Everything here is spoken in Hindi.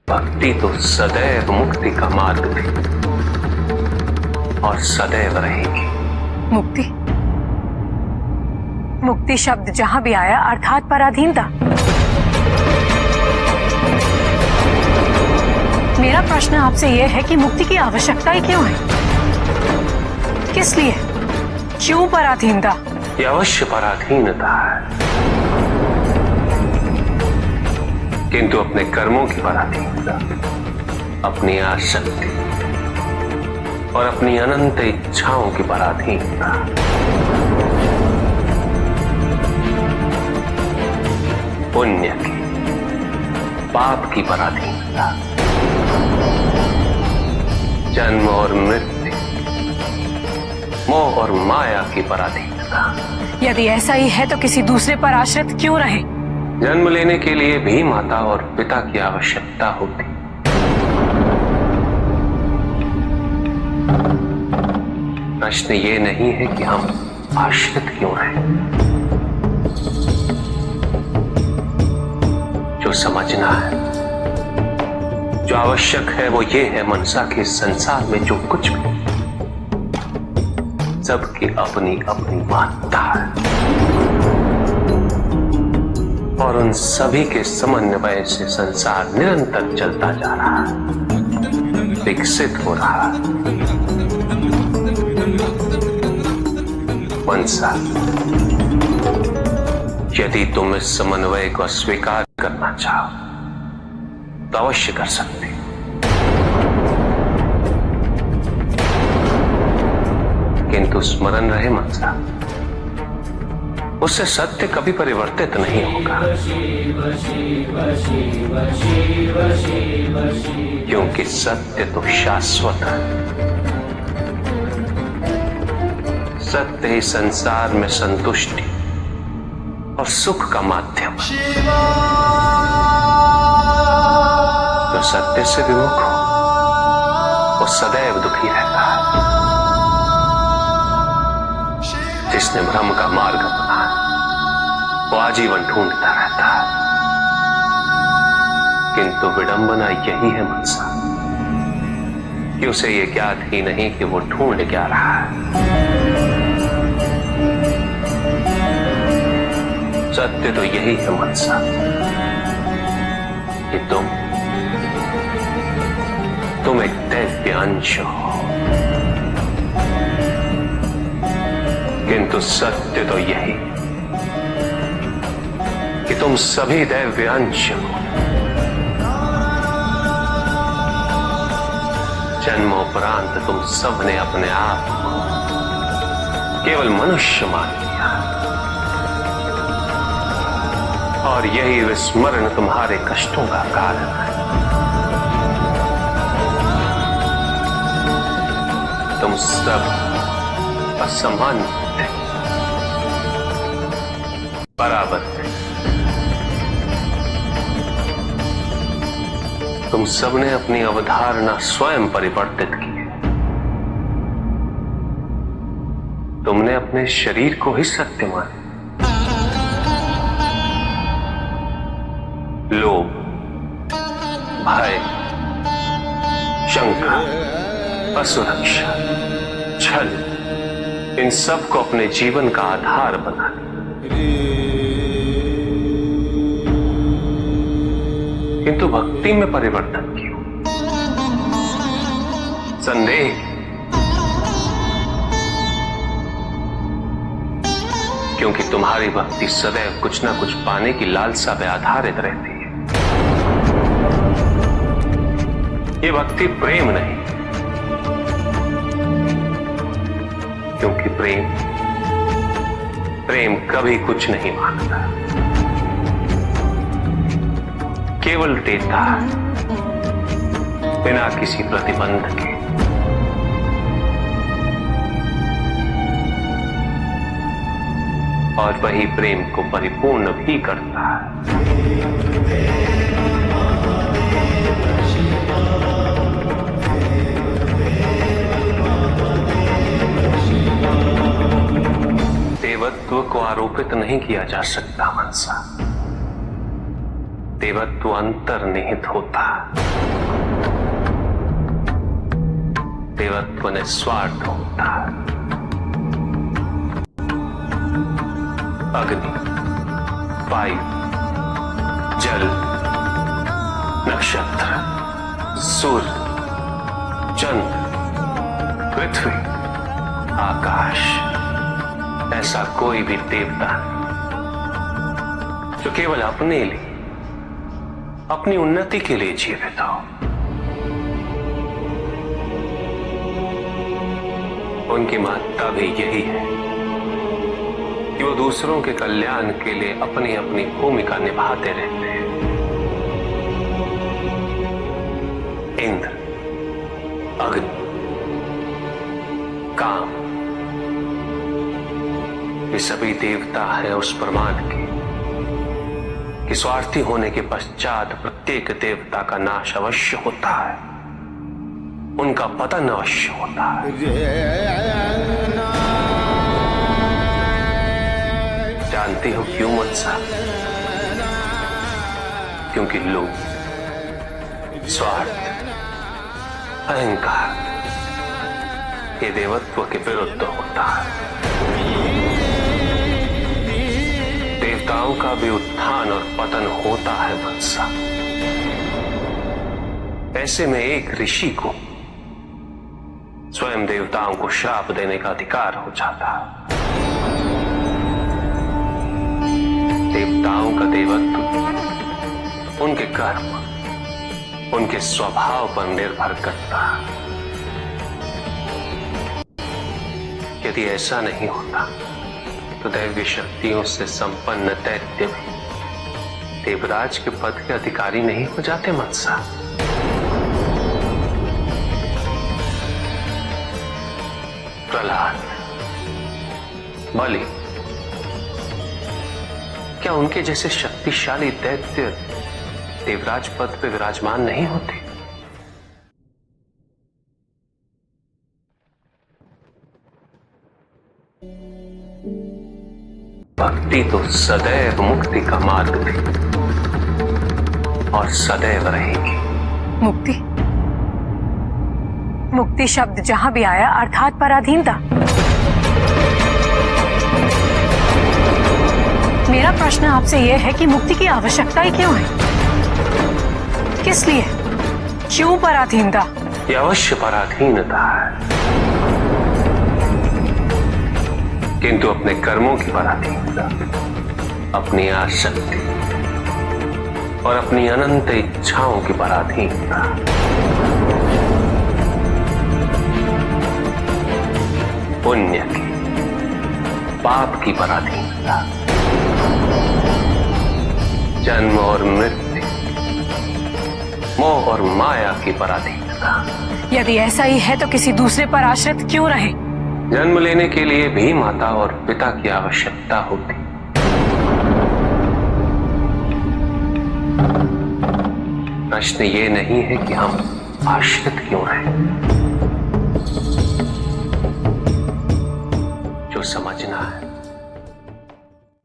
भक्ति तो सदैव मुक्ति का मार्ग थी और सदैव रहेगी। मुक्ति? मुक्ति शब्द जहां भी आया अर्थात पराधीनता। मेरा प्रश्न आपसे यह है कि मुक्ति की आवश्यकता ही क्यों है? किस लिए? क्यों पराधीनता? ये अवश्य पराधीनता है, किंतु अपने कर्मों की पराधीनता, अपनी आसक्ति और अपनी अनंत इच्छाओं की पराधीनता। पुण्य की, पाप की पराधीनता, जन्म और मृत्यु, मोह और माया की पराधीनता। यदि ऐसा ही है तो किसी दूसरे पर आश्रित क्यों रहे? जन्म लेने के लिए भी माता और पिता की आवश्यकता होती। प्रश्न ये नहीं है कि हम आश्रित क्यों हैं। जो समझना है, जो आवश्यक है, वो ये है मनसा के संसार में जो कुछ भी, सबकी अपनी अपनी महत्ता है और उन सभी के समन्वय से संसार निरंतर चलता जा रहा है, विकसित हो रहा है। मनसा, यदि तुम इस समन्वय को स्वीकार करना चाहो तो अवश्य कर सकते। किंतु स्मरण रहे मनसा, उससे सत्य कभी परिवर्तित नहीं होगा, क्योंकि सत्य तो शाश्वत है। सत्य ही संसार में संतुष्टि और सुख का माध्यम है। जो सत्य से विमुख हो वो सदैव दुखी रहता है। जिसने भ्रम का मार्ग अपना है वो आजीवन ढूंढता रहता है। किंतु विडंबना यही है मनसा कि उसे ये ज्ञात ही नहीं कि वो ढूंढ क्या रहा है। सत्य तो यही है मनसा कि तुम एक दैव्य अंश हो, किंतु सत्य तो यही कि तुम सभी दैव्य अंश हो। जन्मोपरांत तुम सबने अपने आप को केवल मनुष्य मान लिया और यही विस्मरण तुम्हारे कष्टों का कारण है। तुम सब असमान थे, बराबर थे। तुम सबने अपनी अवधारणा स्वयं परिवर्तित की है। तुमने अपने शरीर को ही सत्य माना। लोभ, भय, शंका, असुरक्षा, छल, इन सब को अपने जीवन का आधार बना लिया। किंतु भक्ति में परिवर्तन क्यों? संदेह, क्योंकि तुम्हारी भक्ति सदैव कुछ ना कुछ पाने की लालसा पे आधारित रहती है। ये भक्ति प्रेम नहीं, क्योंकि प्रेम कभी कुछ नहीं मांगता, केवल देता है बिना किसी प्रतिबंध के। और वही प्रेम को परिपूर्ण भी करता है। देवत्व को आरोपित नहीं किया जा सकता मनसा। देवत्व अंतर्निहित होता, देवत्व निस्वार्थ होता। अग्नि, वायु, जल, नक्षत्र, सूर्य, चंद्र, पृथ्वी, आकाश, ऐसा कोई भी देवता जो केवल अपने लिए, अपनी उन्नति के लिए जीवित हो। उनकी महत्ता भी यही है कि वो दूसरों के कल्याण के लिए अपनी अपनी भूमिका निभाते रहते हैं। इंद्र, अग्नि, काम, ये सभी देवता हैं उस प्रमाण के कि स्वार्थी होने के पश्चात प्रत्येक देवता का नाश अवश्य होता है, उनका पतन अवश्य होता है। जानते हो क्यों मनसा? क्योंकि लोभ, स्वार्थ, अहंकार ये देवत्व के विरुद्ध होता है। देवताओं का भी उत्थान और पतन होता है मनसा। ऐसे में एक ऋषि को स्वयं देवताओं को श्राप देने का अधिकार हो जाता है। देवताओं का देवत्व उनके कर्म, उनके स्वभाव पर निर्भर करता है। यदि ऐसा नहीं होता तो दैवीय शक्तियों से संपन्न दैत्य भी देवराज के पद के अधिकारी नहीं हो जाते मनसा। प्रहलाद, बलि, क्या उनके जैसे शक्तिशाली दैत्य देवराज पद पे विराजमान नहीं होते? भक्ति तो सदैव मुक्ति का मार्ग थी और सदैव रहेगी। मुक्ति? मुक्ति शब्द जहां भी आया अर्थात पराधीनता। मेरा प्रश्न आपसे यह है कि मुक्ति की आवश्यकता ही क्यों है? किस लिए? क्यों पराधीनता? यह अवश्य पराधीनता है, किंतु अपने कर्मों की पराधीनता, अपनी आसक्ति और अपनी अनंत इच्छाओं की पराधीनता। पुण्य की, पाप की पराधीनता, जन्म और मृत्यु, मोह और माया की पराधीनता। यदि ऐसा ही है तो किसी दूसरे पर आश्रित क्यों रहे? जन्म लेने के लिए भी माता और पिता की आवश्यकता होती। प्रश्न ये नहीं है कि हम आश्रित क्यों हैं। जो समझना है